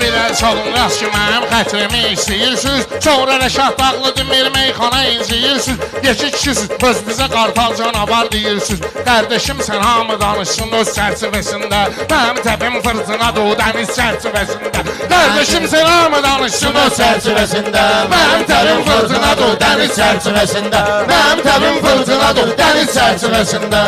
bir el çalın rast ki mənim xətrimi istəyirsiniz. Sonra Rəşad Dağlı demir meyxana inciyirsiniz. Yekə kişisiz, özünüzə qartal canavar deyirsiniz. Qardeşim sən hamı danışsın öz çərçivəsində. Mənim təpim fırtınadır o dəniz çərçivəsində. Qardeşim sən hamı danışsın öz çərçivəsində. Mənim təpim fırtınadır o dəniz çərçivəsində. Mənim təpim fırtınadır o dəniz çərçivəsində.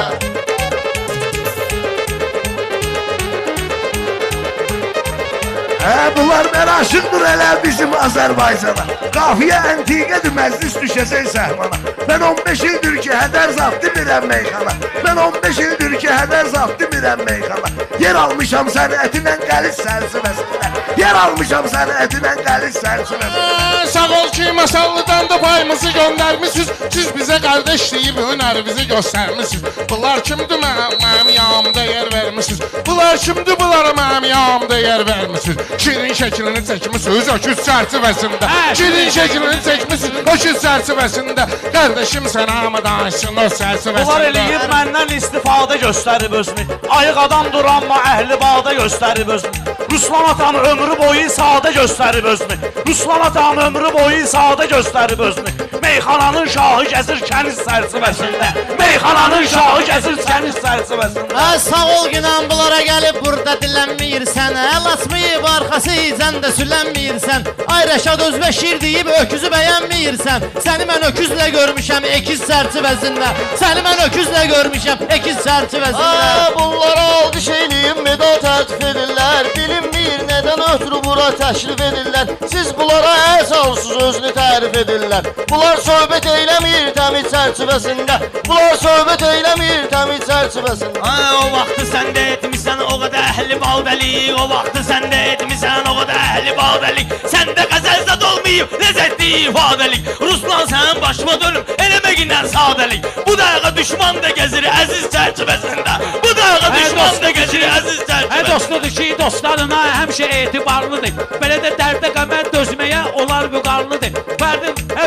Bunlar məraşıqdır elə bizim Azərbaycana. Qafiyə əntiqədir, məclis düşəcək səhmana. Mən 15 ildir ki, hədər zat demirəm meyxana. Mən 15 ildir ki, hədər zat demirəm meyxana. Yer almışam sənətinə qəliz sərçivəsində. Yer almışam sənətinə qəliz sərçivəsində. Sağ ol ki, masallıdan da payımızı göndərmişsiniz. Siz bizə qardeş deyib hünərinizi göstərmişsiniz. Bunlar kimdir, mənim yanımda yer vermişsiniz. Bunlar kimdir, bunlara mənim yanımda yer vermişsiniz. Şirin şəklini çəkmişsiniz öküz çərçivəsində. Şirin şəklini çəkmişsiniz öküz çərçivəsində. Qardeşim sən hamı danışsın öz çərçivəsində. Bunlar eləyib məndən istifadə göstərib özünü. Ayıq adam duranma əhli bağda göstərib özünü. Ruslan atanı ömrü boyu sadə göstərib özünü. Ruslan atanı ömrü boyu sadə göstərib özünü. Meyxananın şahı gəzir kəniz çərçivəsində. Meyxananın şahı gəzir kəniz çərçivəsində. Sağ ol günən bunlara gəlib burada dilənməyirsən. Əl açmayıb arxası icən də sülənməyirsən. Ay Rəşad özbə şir deyib öküzü bəyənməyirsən. Səni mən öküzlə görmüşəm ekiz çərçivəsində. Səni mən öküzlə görmüşəm ekiz çərçivəsində. Bunlara alqış eləyib medal tərtib edirlər. Bilinmir nədən ötürü bura təşrif edirlər. Siz bunlara əsalsız özünü tərif edirlər. Bunlar söhbət eyləmir təmiz çərçivəsində. Bunlar söhbət eyləmir təmiz çərçivəsində. O vaxtı sən də etmişsən o qədər əhli baldəlik. O vaxtı sən də etmişsən o qədər əhli baldəlik. Səndə qəzəlzad olmayıb ləzzətli ifadəlik. Ruslan sənin başıma dönüm eləməqindən sadəlik. Bu dayağa düşman da gəzir əziz çərçivəsində. Bu dayağa düşman da gəzir əziz çərçivəsində. Dostudur ki, dostlarına həmişə etibarlıdır. Belə də dərdə qəmət dözməyə onlar vüqarlıdır.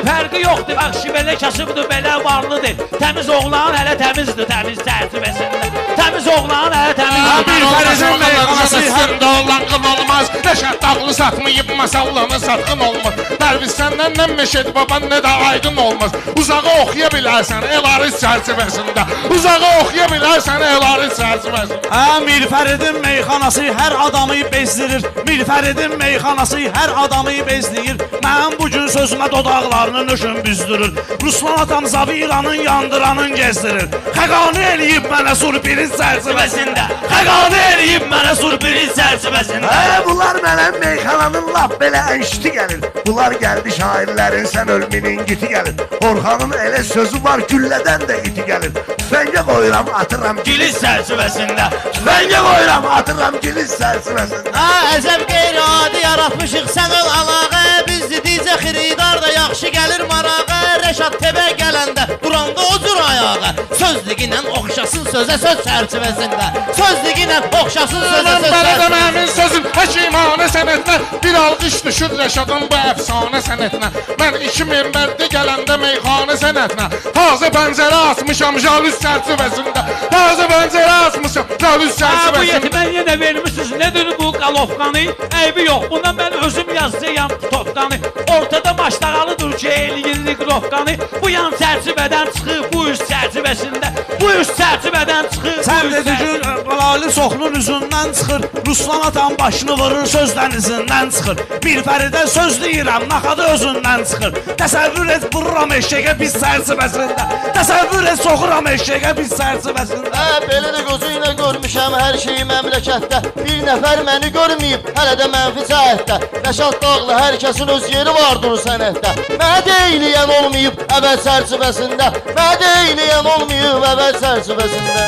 Fərqi yoxdur, axşı belə kasıbdır, belə varlıdır. Təmiz oğlan hələ təmizdir, təmiz çərçivəsində. Təmiz oğlan hələ təmizdir. Bir fərəzin meyxanası səndə olan qın olmaz. Rəşad Dağlı satmayıb masallanı satqın olmaz. Pərviz səndən nə Meşed baban nə də aydın olmaz. Uzağı oxuya bilərsən el-ariz çərçivəsində. Uzağı oxuya bilərsən el-ariz çərçivəsində. Mir Fəridin meyxanası hər adamı bezdirir. Mir Fəridin meyxanası hər adamı bezdirir. Mənim bugün sözümə dodaqlarını nöşün büzdürür. Ruslan atam Zaviranın yandıranın gezdirir. Xəqanı eləyib mənə surpriz çərçivəsində. Xəqanı eləyib mənə surpriz çərçivəsində. Bunlar mənə meyxananın lap belə ənşiti gəlir. Bunlar gəldi şairlərin sən ölminin giti gəlir. Orxanın elə sözü var güllədən də iti gəlir. Tüfəngə qoyuram atıram Giliz çərçivəsində. Tüfəngə qoyuram atıram giliz çərçivəsində. Əzəb qeyri-adi yaratmışıq sən ol alağa. Bizdi dizə xiridar da yaxşı gəlir marağa. Rəşad tebə gələndə duranda o cür ayağa. Sözlüyünə oxşasın sözə söz çərçivəsində. Sözlüyünə oxşasın sözə söz Belə də çərçivəsində. mənim sözüm həkimanə sənətinə. Bir alqış düşür Rəşadın bu əfsanə sənətinə. Mən 2001-də gələndə meyxanə sənətinə. Taze pəncərə açmışam jalüz çərçivəsində. Taze pəncərə açmışam jalüz Bu çərçivəsində. yetimən yenə vermişsiniz. Nedir bu qalovqanı? Eybi yox. Bundan mən özüm yazacağım topqanı. Ortada maştağalıdır ki eləyir qrovqanı. Bu yan çərçivədən çıxır bu üst çərçivəsində. Bu üst çərçivədən çıxır Sən bu üst dedi ki, Qalalı soxlun üzündən çıxır. Ruslan atam başını vurur sözdən izindən çıxır. Bir Fəridə söz deyirəm, naxadı özündən çıxır. Təsəvvür et, vururam eşeğə pis çərçivəsində. Təsəvvür et, soxuram eşeğə pis çərçivəsində. Belə də gözü ilə görmüşəm hər şeyi məmləkətdə. Bir nəfər məni görməyib, hələ də mənfi cəhətdə. Rəşad Dağlı hər kəsin öz yeri vardır sənətdə. Mənə deyiləyən olmayıb əvvəl çərçivəsində. Mənə deyiləyən olmayıb əvvəl çərçivəsində.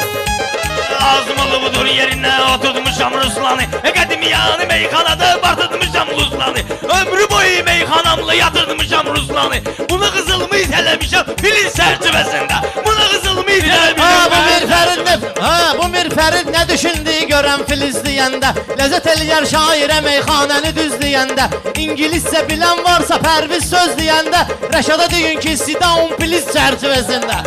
Azmalı budur yerinə oturtmuşam Ruslanı. Qədimiyanı meyxanada batırtmışam Ruslanı. Ömrü boyu meyxanamla yatırtmışam Ruslanı. Bunu qızılımı itələmişəm filiz çərçivəsində. Bunu qızılımı itələmişəm. Bu Mir Fərid nə düşündü görəm filiz deyəndə. Ləzzət eləyər şairə meyxanəni düz deyəndə. İngiliscə bilən varsa Pərviz söz deyəndə. Rəşada deyin ki sit down filiz çərçivəsində.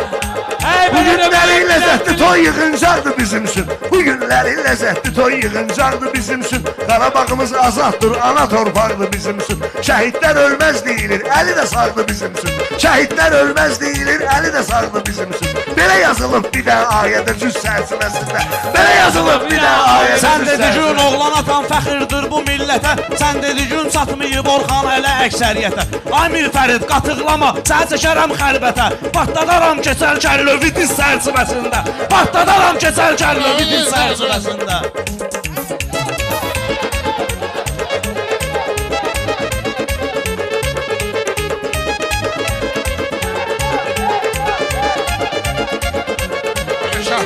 Bu günlərin ləzzətli toy yığıncaqdır bizim üçün. Bu günlərin ləzzətli toy yığıncaqdır bizim üçün. Qarabağımız azaddır, ana torpaqdır bizim üçün. Şəhidlər ölməz deyilir, əli də sağdır bizim üçün. Şəhidlər ölməz deyilir, əli də sağdır bizim üçün. Belə yazılıb bir də ayədə cüz çərçivəsində. Belə yazılıb bir də ayədə Sən cüz dediyin çərçivəsində. oğlan atan fəxirdir bu millətə. Sən dediyin çatmayıb Orxan elə əksəriyyətə. Ay Mirfərid qatıqlama, sən çəkərəm xəlbətə. Partadaram keçər kəlləvi diz çərçivəsində. Partadaram keçər kəlləvi diz çərçivəsində.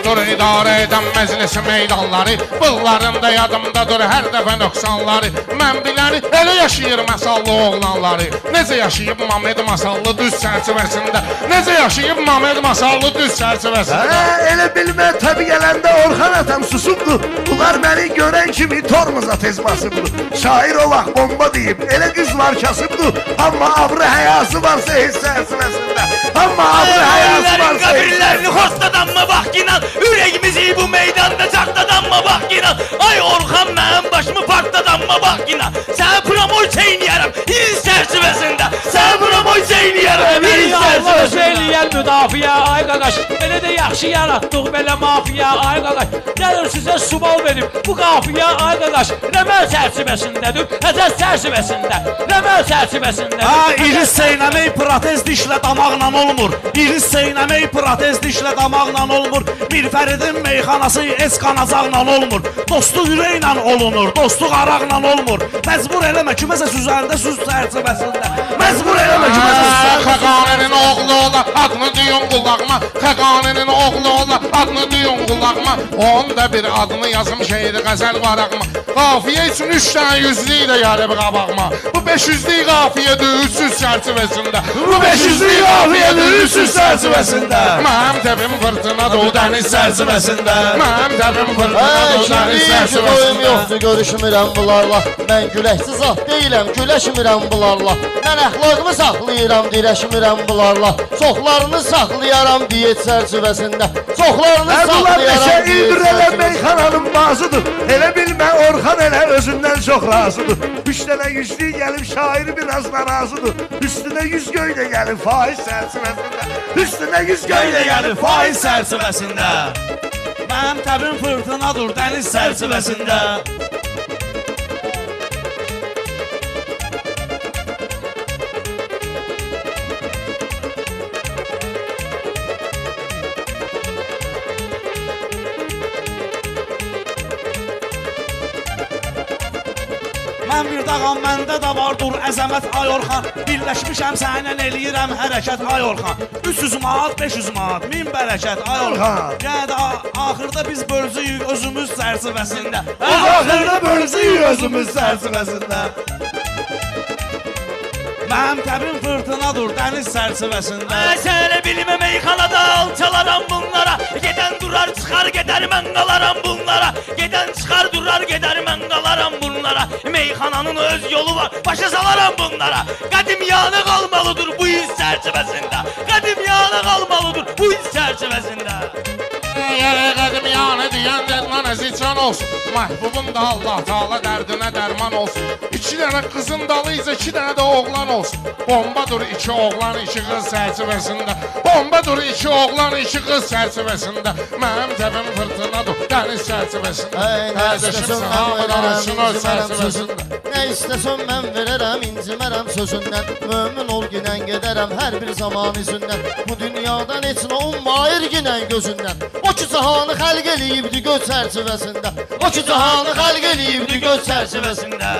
Dur idarə edən məclisi meydanları, bığlarında yadımdadır hər dəfə nöqsanları. Mən biləri elə yaşayır masallı oğlanları. Necə yaşayıb Mamed masallı düz çərçivəsində. Necə yaşayıb Mamed masallı düz çərçivəsində. Elə bilmə təbi gələndə Orxan atam susubdur. Bunlar məni görən kimi tormuza tez basıbdır. Şair o vaxt bomba deyib, elə qız var kasıbdır. Amma abrı həyası varsa heç çərçivəsində. Amma abrı həyası varsa heç Kabirlerini hostadanma bak inan. Yüreğimizi bu meydanda çartadanma bak inan. Ay Orhan mənim başımı partladanma bak inan. Sen promoy çeyniyerem hiriz çerçevesinde. Sen promoy çeyniyerem hiriz Allah çerçevesinde. eləyər müdafiə ay qaqaş. Belə də yaxşı yaratdıq belə mafiya ay qaqaş. Gəlir sizə sual verim. Bu qafiyə ay qaqaş. Rəməl çərçivəsindədir. Həcəz çərçivəsində. Rəməl çərçivəsində. Ha, iris seynəmək protez dişlə damaqla olmur. İris seynəmək protez dişlə damaqla olmur. Mirfəridin meyxanası es qanacaqla olmur. Dostu ürəklə olunur, dostu qaraqla olmur. Məcbur eləmə kiməsə süzəndə süz çərçivəsində. Məcbur eləmə kiməsə süzəndə. Xəqaninin oğlu ola, adını deyin qulağıma. Xəqaninin oğlu ola, adını deyin qulağıma. Onun da bir adını yazım şeiri qəzəl varaqma. Qafiyə üçün 3 dənə yüzlük ilə gəlib qabağıma. Bu 500'lük qafiyədir 300 çərçivəsində. Bu 500'lük qafiyədir 300 çərçivəsində. Mənim təbim fırtınadır o dəniz çərçivəsində. Mənim təbim fırtınadır o Kim dəniz deyir ki doyum çərçivəsində. yoxdur görüşmürəm bunlarla. Mən güləksiz zat deyiləm, güləşmirəm bunlarla. Mən əxlaqımı saxlayıram, dirəşmirəm bunlarla. Çoxlarını saxlayaram diyet çərçivəsində. Çoxlarını Bunlar saxlayaram neçə diyet ildir elə çərçivəsində. meyxananın bazıdır. Elə bilmə Orxan elə özündən çox razıdır. 3 dənə yüzlük gəlib şairi biraz narazıdır. Üstünə 100 göy də gəlib faiz çərçivəsində. Üstünə 100 göy də gəlib faiz çərçivəsində. Mənim təbim fırtınadır dəniz çərçivəsində. Mən bir dağam, məndə də vardır əzəmət ay Orxan. Birləşmişəm səninlə eləyirəm hərəkət ay Orxan. 300 manat, 500 manat, 1000 bərəkət ay Orxan. Yəni də axırda biz bölücüyük özümüz çərçivəsində. Axırda bölücüyük özümüz çərçivəsində. Mənim təbim fırtınadır dəniz çərçivəsində. Sən elə bilmə meyxanada alçalaram bunlara. Gedən durar çıxar gedər mən qalaram bunlara. Gedən çıxar durar gedər mən qalaram bunlara. Meyxananın öz yolu var başa salaram bunlara. Qədim yanı qalmalıdır bu iz çərçivəsində. Qədim yanı qalmalıdır bu iz çərçivəsində. Əgər qədim yanı deyən dərman əzicən olsun. Məhbubun da Allah Teala dərdinə dərman olsun. 2 dənə qızın dalıyca 2 dənə də oğlan olsun. Bombadır 2 oğlan 2 qız çərçivəsində. Bombadır 2 oğlan 2 qız çərçivəsində. Mənim təbim fırtınadır dəniz çərçivəsində. Nə istəsən mən verərəm, öz incimərəm çərçivəsində. sözündən. Nə istəsən mən verərəm, incimərəm sözündən. Mömin ol ginən gedərəm hər bir zaman izündən. Bu dünyadan heç nə ummayır ginən gözündən. O ki cahanı xəlq eləyibdi göz çərçivəsində. O ki cahanı xəlq eləyibdi göz çərçivəsində.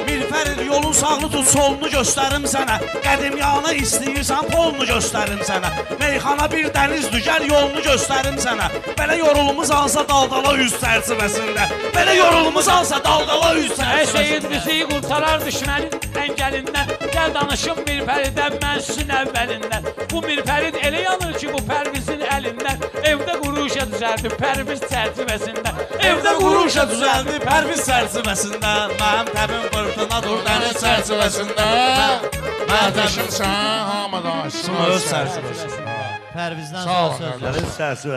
Mirfərid yolun sağını tut, solunu göstərim sənə. Qədim yanı istəyirsən, polunu göstərim sənə. Meyxana bir dənizdir, gəl yolunu göstərim sənə. Belə yorulumuz alsa daldala üz çərçivəsində. Belə yorulumuz alsa daldala üz Seyid çərçivəsində. müziği qurtarar düşmənin əngəlindən. Gəl danışım Mirfəridən mən sizin əvvəlindən. Bu Mirfərid elə yanır ki bu Pərvizin əlindən. Evdə quru işə düzəldi pərviz çərçivəsində. Evdə quruşa düzəldi pərviz çərçivəsində. Mənim təbim fırtına dur dəniz çərçivəsində. Qardaşım sən hamıdaşsın öz çərçivəsində. Pərvizdən Sağ ol, sonra söz. Dəniz çərçivəsində.